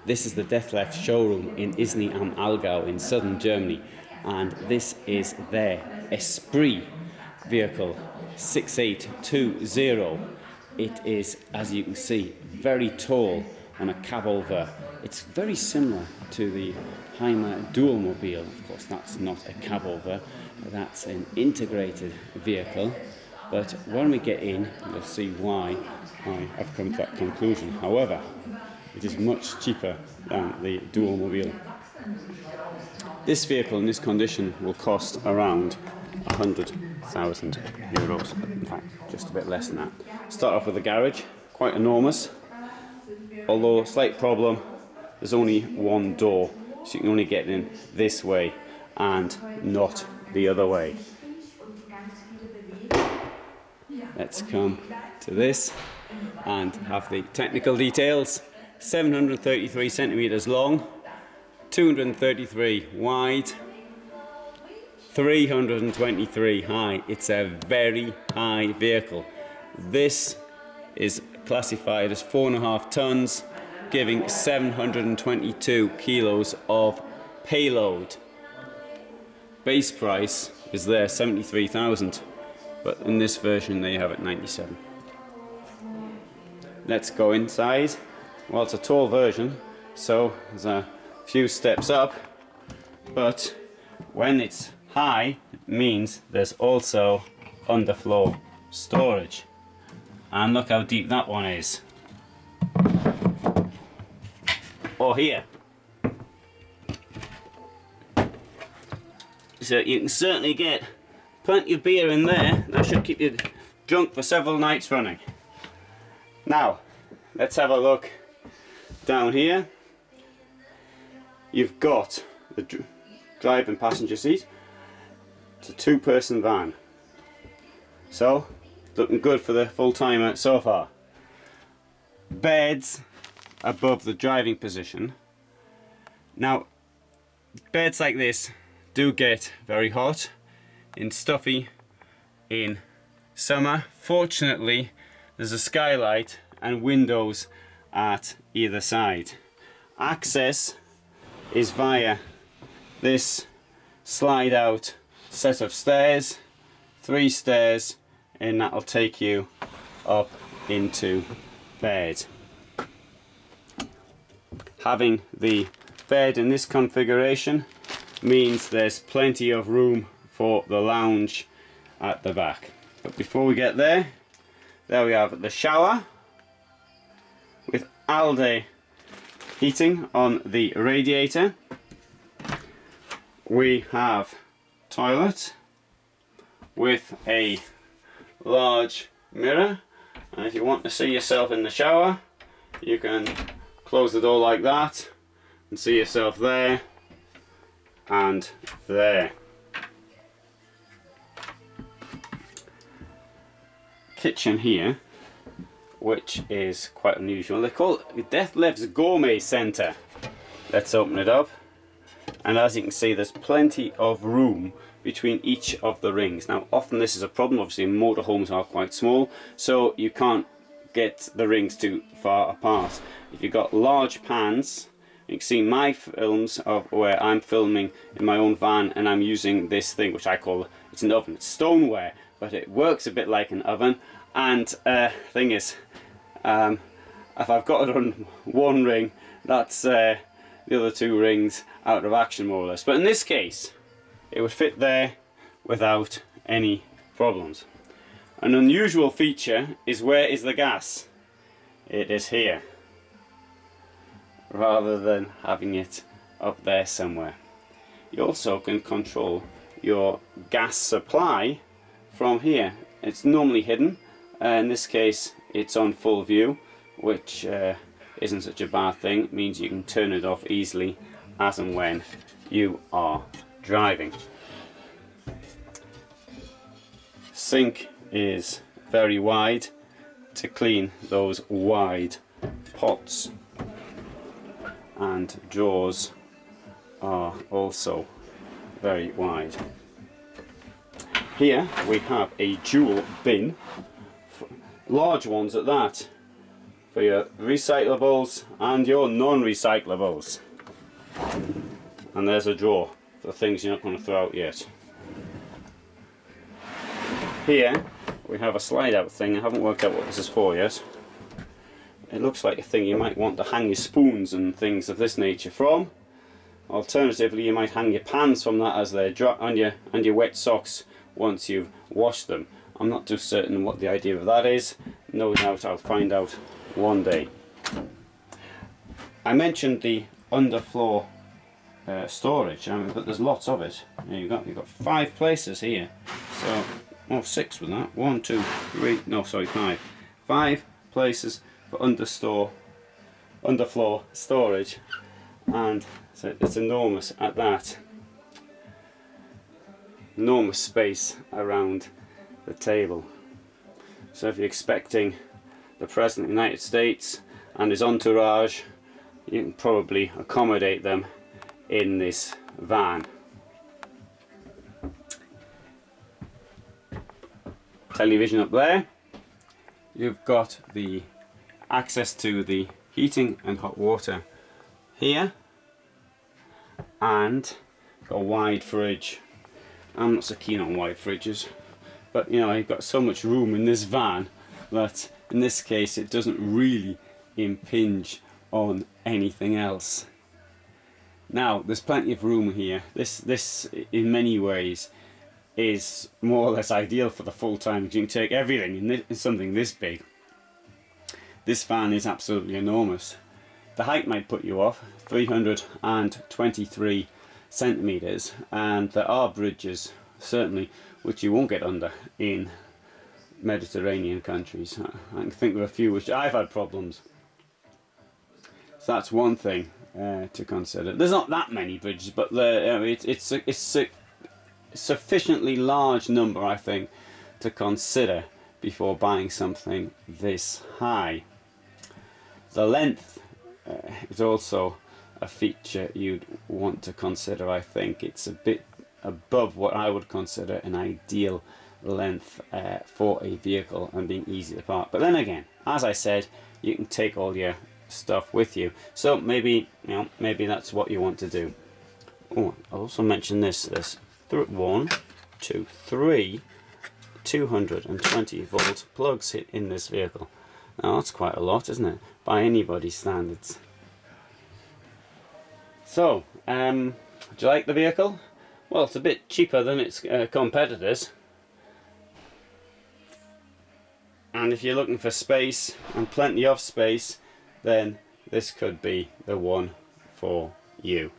This is the Dethleffs showroom in Isny am Allgäu in southern Germany, and this is their Esprit vehicle 6820. It is, as you can see, very tall on a cab over. It's very similar to the Hymer DuoMobile. Of course, that's not a cab over, that's an integrated vehicle. But when we get in, you'll see why I have come to that conclusion. However, it is much cheaper than the DuoMobile. This vehicle in this condition will cost around 100,000 euros. In fact, just a bit less than that. Start off with the garage, quite enormous. Although, slight problem, there's only one door, so you can only get in this way and not the other way. Let's come to this and have the technical details. 733 centimeters long, 233 wide, 323 high. It's a very high vehicle. This is classified as 4.5 tons, giving 722 kilos of payload. Base price is there 73,000, but in this version they have it 97. Let's go inside. Well, it's a tall version, so there's a few steps up, but when it's high, it means there's also underfloor storage. And look how deep that one is. Or here. So you can certainly get plenty of beer in there. That should keep you drunk for several nights running. Now, let's have a look down here. You've got the driver and passenger seat. It's a two-person van. So, looking good for the full-timer so far. Beds above the driving position. Now, beds like this do get very hot and stuffy in summer. Fortunately, there's a skylight and windows at either side. Access is via this slide out set of stairs, 3 stairs, and that'll take you up into bed. Having the bed in this configuration means there's plenty of room for the lounge at the back. But before we get there we have the shower with Alde heating on the radiator. We have toilet with a large mirror, and if you want to see yourself in the shower, you can close the door like that and see yourself there and there. Kitchen here, which is quite unusual. They call it Dethleffs Gourmet Center. Let's open it up, and as you can see, there's plenty of room between each of the rings. Now, often this is a problem. Obviously, motorhomes are quite small, so you can't get the rings too far apart. If you've got large pans, you can see my films of where I'm filming in my own van, and I'm using this thing which I call, it's an oven. It's stoneware, but it works a bit like an oven. And thing is, if I've got it on one ring, that's the other 2 rings out of action, more or less. But in this case, it would fit there without any problems. An unusual feature is, where is the gas? It is here, rather than having it up there somewhere. You also can control your gas supply from here. It's normally hidden. In this case, it's on full view, which isn't such a bad thing. It means you can turn it off easily as and when you are driving. Sink is very wide to clean those wide pots, and drawers are also very wide. Here we have a dual bin, large ones at that, for your recyclables and your non-recyclables. And there's a drawer for things you're not going to throw out yet. Here we have a slide out thing. I haven't worked out what this is for yet. It looks like a thing you might want to hang your spoons and things of this nature from. Alternatively, you might hang your pans from that as they're dry, and your wet socks once you've washed them. I'm not too certain what the idea of that is. No doubt I'll find out one day. I mentioned the underfloor storage, but there's lots of it. You've got 5 places here. So, oh, 6 with that. 1, 2, 3. No, sorry, 5. 5 places for underfloor storage, and so it's enormous at that. Enormous space around the table. So if you're expecting the President of the United States and his entourage, you can probably accommodate them in this van. Television up there. You've got the access to the heating and hot water here, and a wide fridge. I'm not so keen on wide fridges, but you know, you've got so much room in this van that in this case it doesn't really impinge on anything else. Now there's plenty of room here. This in many ways is more or less ideal for the full-time. You can take everything in something this big. This van is absolutely enormous. The height might put you off, 323 centimeters, and there are bridges certainly which you won't get under in Mediterranean countries. I can think of a few which I've had problems. So that's one thing to consider. There's not that many bridges, but it's a sufficiently large number, I think, to consider before buying something this high. The length is also a feature you'd want to consider. I think it's a bit above what I would consider an ideal length for a vehicle and being easy to park. But then again, as I said, you can take all your stuff with you, so maybe that's what you want to do. Oh, I'll also mention this. 1, 2, 3 220 volt plugs in this vehicle. Now that's quite a lot, isn't it, by anybody's standards? So, do you like the vehicle? Well, it's a bit cheaper than its competitors, and if you're looking for space and plenty of space, then this could be the one for you.